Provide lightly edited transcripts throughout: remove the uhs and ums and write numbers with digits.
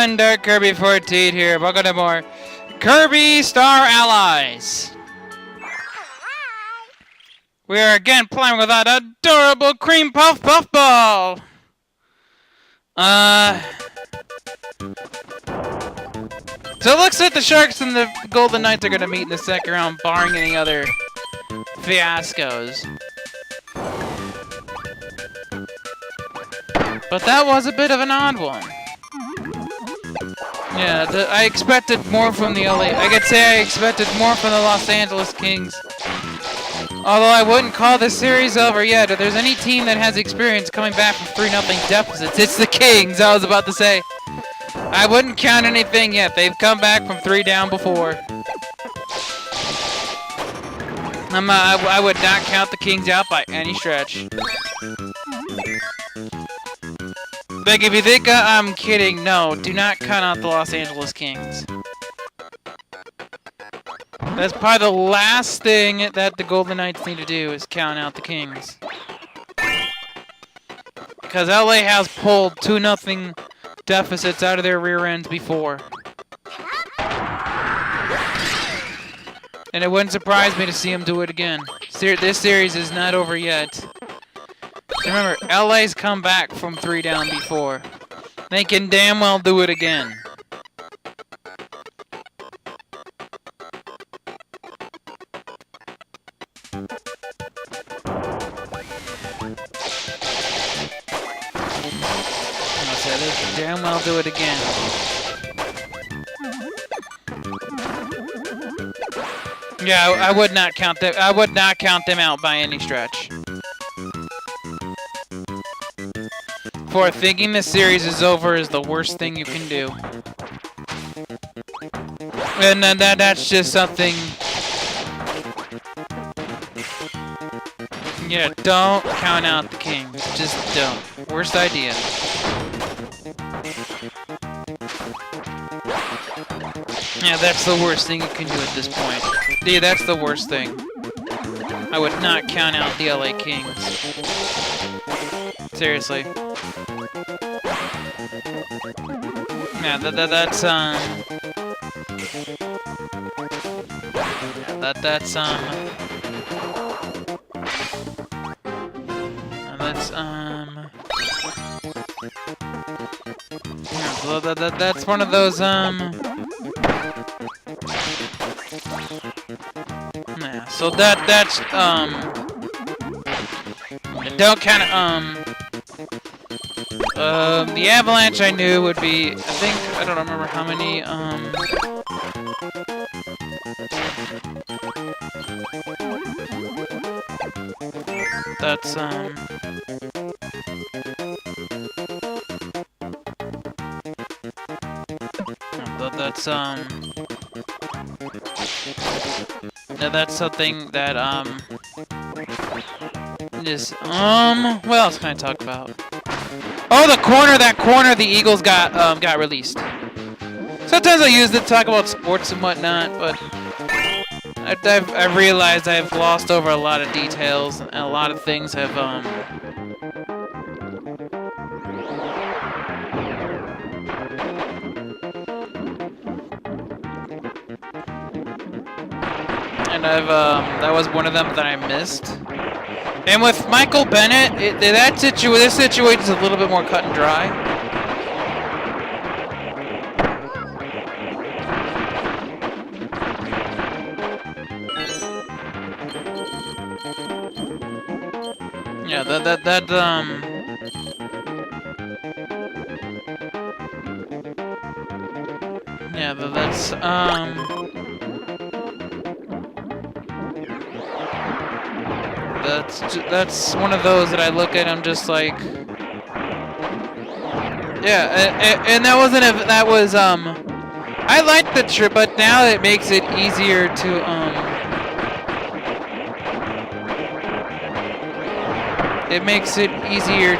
everyone, Dark Kirby 14 here. Welcome to more Kirby Star Allies. We are again playing with that adorable cream puff ball. So it looks like the Sharks and the Golden Knights are gonna meet in the second round, barring any other fiascos. But that was a bit of an odd one. Yeah, I expected more from the LA. I could say I expected more from the Los Angeles Kings. Although I wouldn't call this series over yet. If there's any team that has experience coming back from 3-0 deficits, it's the Kings, I was about to say. I wouldn't count anything yet. They've come back from 3 down before. I would not count the Kings out by any stretch. Like, if you think I'm kidding, no, do not count out the Los Angeles Kings. That's probably the last thing that the Golden Knights need to do is count out the Kings. Because LA has pulled 2-0 deficits out of their rear ends before. And it wouldn't surprise me to see them do it again. This series is not over yet. Remember, LA's come back from 3 down before. They can damn well do it again. They can damn well do it again. Yeah, I would not count them. I would not count them out by any stretch. For thinking the series is over is the worst thing you can do. And that's just something. Yeah, don't count out the Kings. Just don't. Worst idea. Yeah, that's the worst thing you can do at this point. Yeah, that's the worst thing. I would not count out the LA Kings. Seriously. Yeah, that's yeah, that's that's one of those yeah, so that's don't count the Avalanche I knew would be, I don't remember how many, that's, that's something that, just, what else can I talk about? Oh, that corner the Eagles got released. Sometimes I use it to talk about sports and whatnot, but I've realized I've glossed over a lot of details, and a lot of things have, and that was one of them that I missed. And with Michael Bennett, this situation is a little bit more cut and dry. Yeah, yeah, that's one of those that I look at. I'm just like, yeah, and that wasn't that was I liked the trip, but now it makes it easier to It makes it easier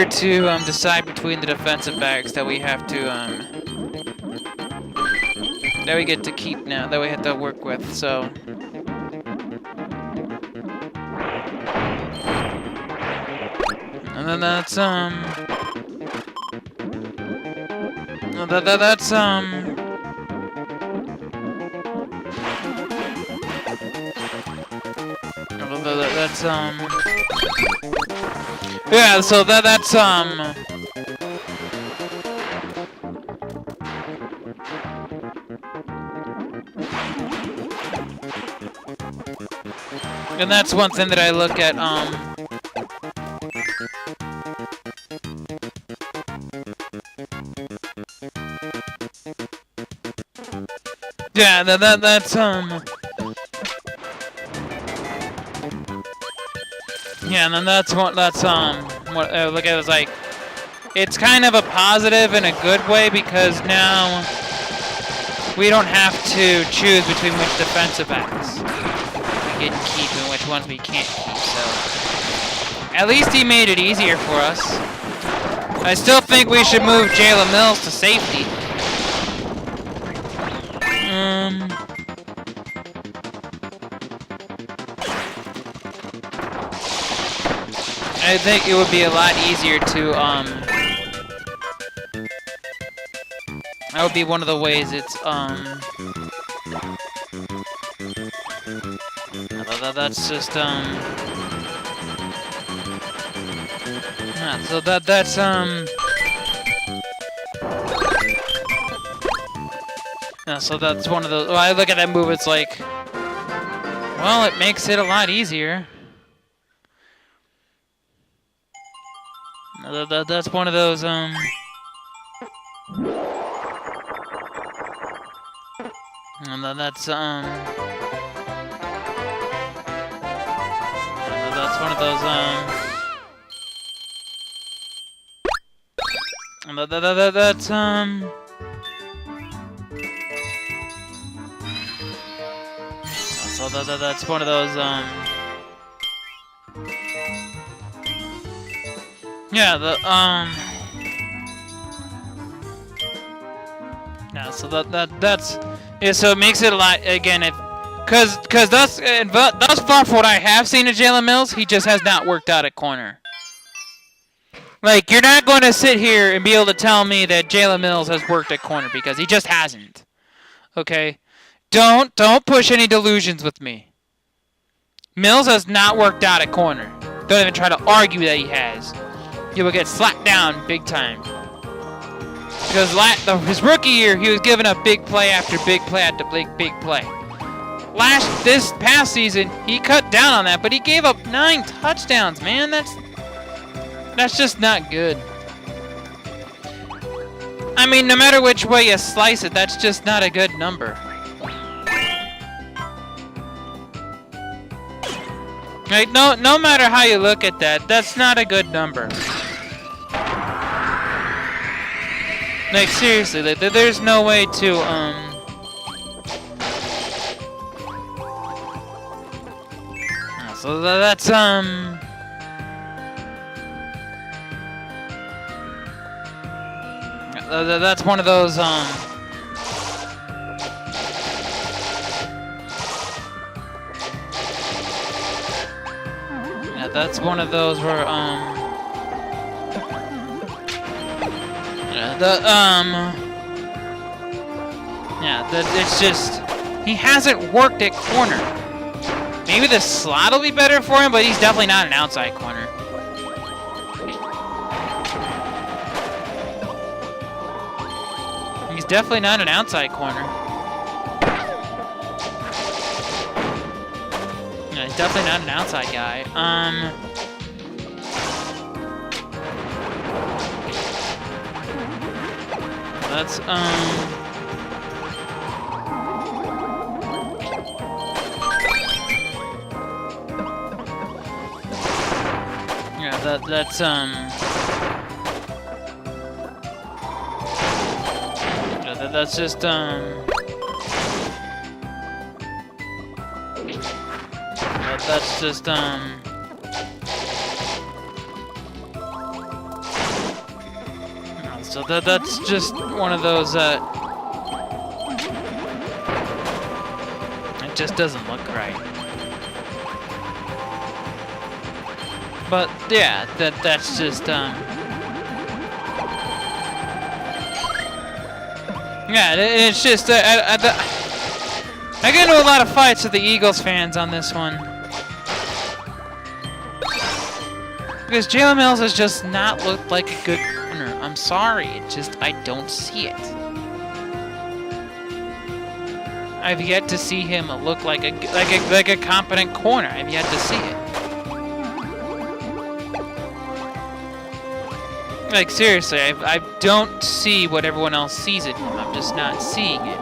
to decide between the defensive backs that we have to that we get to keep now, that we have to work with, so. And then that's, that's, yeah, so that's, and that's one thing that I look at, yeah, that's, yeah, and then that's what, what I look at is like, it's kind of a positive in a good way because now we don't have to choose between which defensive backs we can keep and which ones we can't keep, so at least he made it easier for us. I still think we should move Jalen Mills to safety. I think it would be a lot easier to, that would be one of the ways it's, that's just, yeah, so that's, yeah, so that's one of the, well, I look at that move, it's like, well, it makes it a lot easier. That's one of those, and then that's one of those, and that's, so that's one of those, yeah, yeah, so that's, yeah, so it makes it a lot, again, cause thus far for what I have seen of Jalen Mills, he just has not worked out at corner. Like, you're not going to sit here and be able to tell me that Jalen Mills has worked at corner, because he just hasn't. Okay? Don't push any delusions with me. Mills has not worked out at corner. Don't even try to argue that he has. He will get slapped down big time. Because his rookie year, he was giving up big play after big play after big play. This past season, he cut down on that, but he gave up 9 touchdowns, man. That's just not good. I mean, no matter which way you slice it, that's just not a good number. Right? No matter how you look at that, that's not a good number. Like, seriously, there's no way to, so that's, that's one of those, yeah, that's one of those where, yeah, it's just, he hasn't worked at corner. Maybe the slot will be better for him, but he's definitely not an outside corner. He's definitely not an outside corner. Yeah, he's definitely not an outside guy. That's, yeah, that's, yeah, that's just, that's just, so that's just one of those, just doesn't look right. But yeah, that's just yeah, it's just I get into a lot of fights with the Eagles fans on this one. Because Jalen Mills has just not looked like a good corner. I'm sorry, I don't see it. I've yet to see him look like a competent corner. I've yet to see it. Like seriously, I don't see what everyone else sees in him. I'm just not seeing it.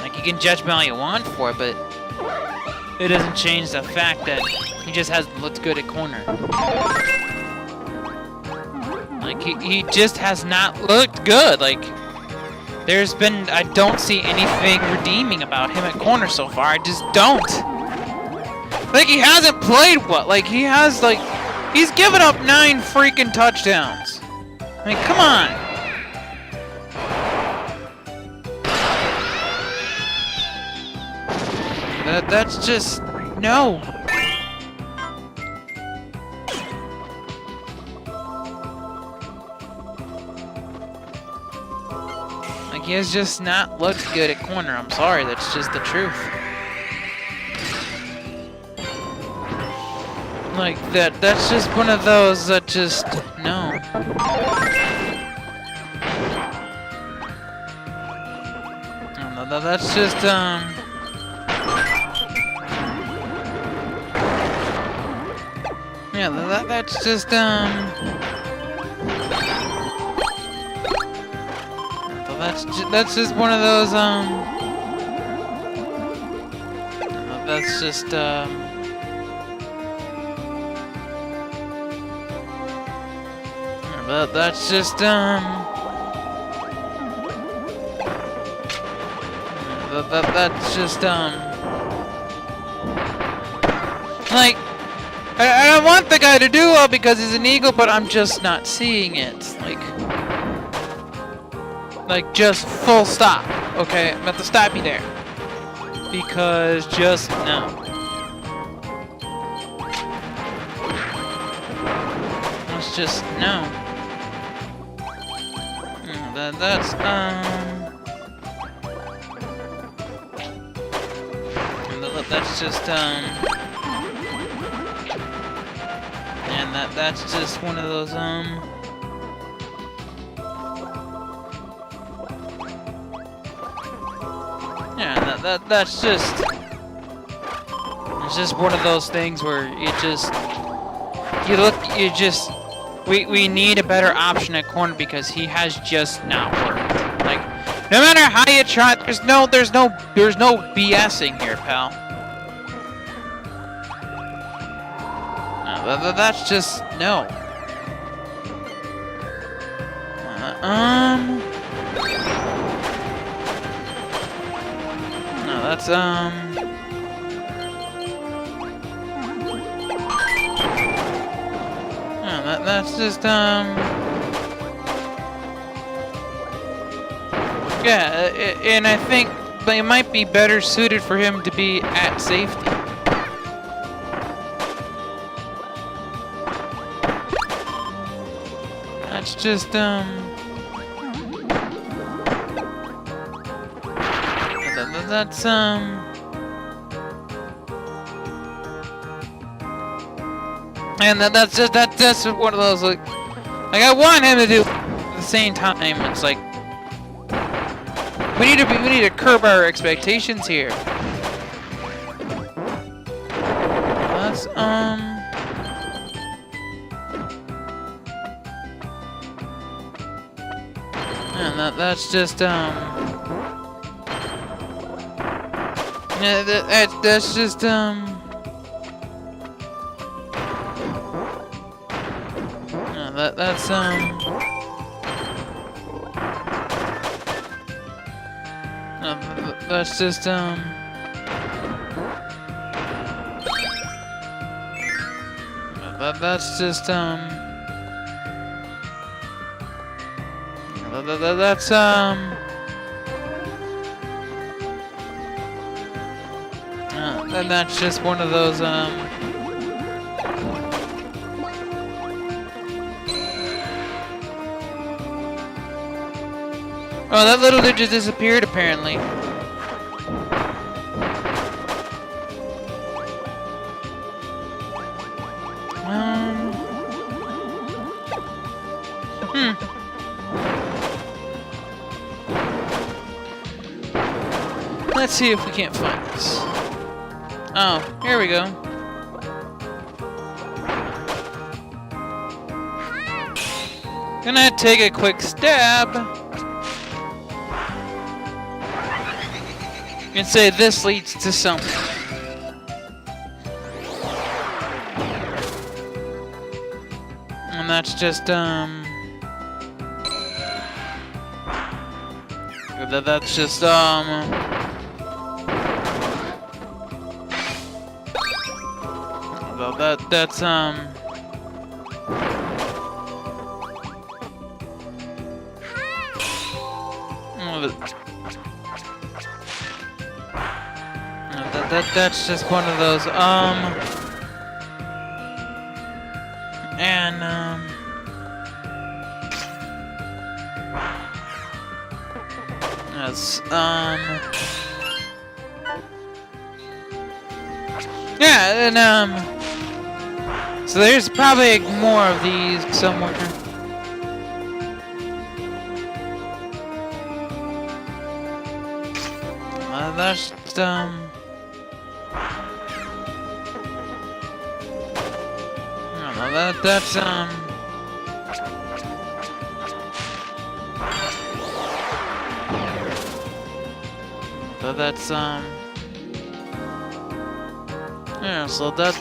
Like you can judge me all you want for it, but it doesn't change the fact that he just hasn't looked good at corner. Like he just has not looked good. Like I don't see anything redeeming about him at corner so far. I just don't. Like he hasn't played well. Like he has he's given up 9 freaking touchdowns. I mean, come on. That's just no. Like he has just not looked good at corner. I'm sorry, that's just the truth. Like that's just one of those that just no. No, that's just yeah, that's just that's just one of those that's just that's just that's just like I don't want the guy to do well because he's an Eagle, but I'm just not seeing it. Like just full stop. Okay, I'm about to stop you there. Because just no. It's just no. That's just and that's just one of those yeah, that's just it's just one of those things where we need a better option at corner because he has just not worked. Like no matter how you try, there's no BSing here, pal. No, that's just no. No, that's no, that's just yeah, and I think it might be better suited for him to be at safety. That's just that's and that's one of those like I want him to do at the same time. It's like we need to curb our expectations here. That's and that's just yeah, that's just that's that's just that's just that's And that's just one of those, Oh, that little dude just disappeared, apparently. Let's see if we can't find this. Oh, here we go. Gonna take a quick stab. And say this leads to something. And that's just, that's just, that's that's just one of those, and, that's, yeah, and, so there's probably more of these somewhere. That's, I don't know, that's, that's, yeah, so that's,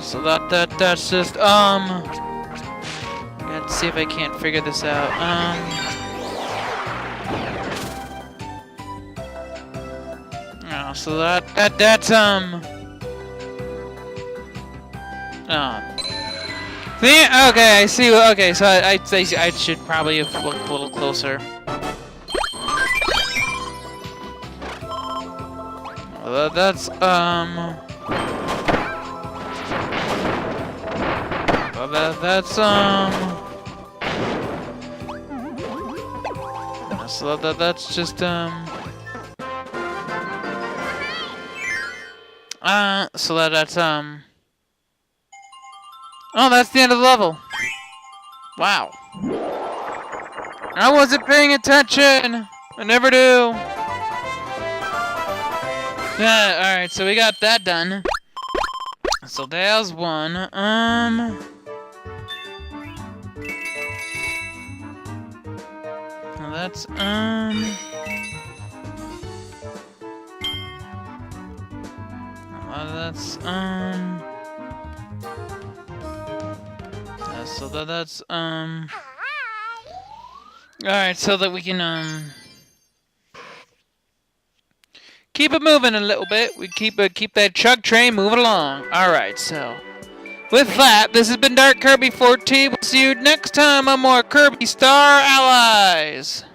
so that's just, let's see if I can't figure this out, oh, so that's, okay, I see, okay, so I should probably have looked a little closer. That's, that's, so that's just, so that's, oh, that's the end of the level. Wow. I wasn't paying attention. I never do. Yeah, alright, so we got that done. So there's one. That's, that's, so that's, alright, so that we can, keep it moving a little bit. We keep that chug train moving along. Alright, so with that, this has been Dark Kirby 14. We'll see you next time on more Kirby Star Allies.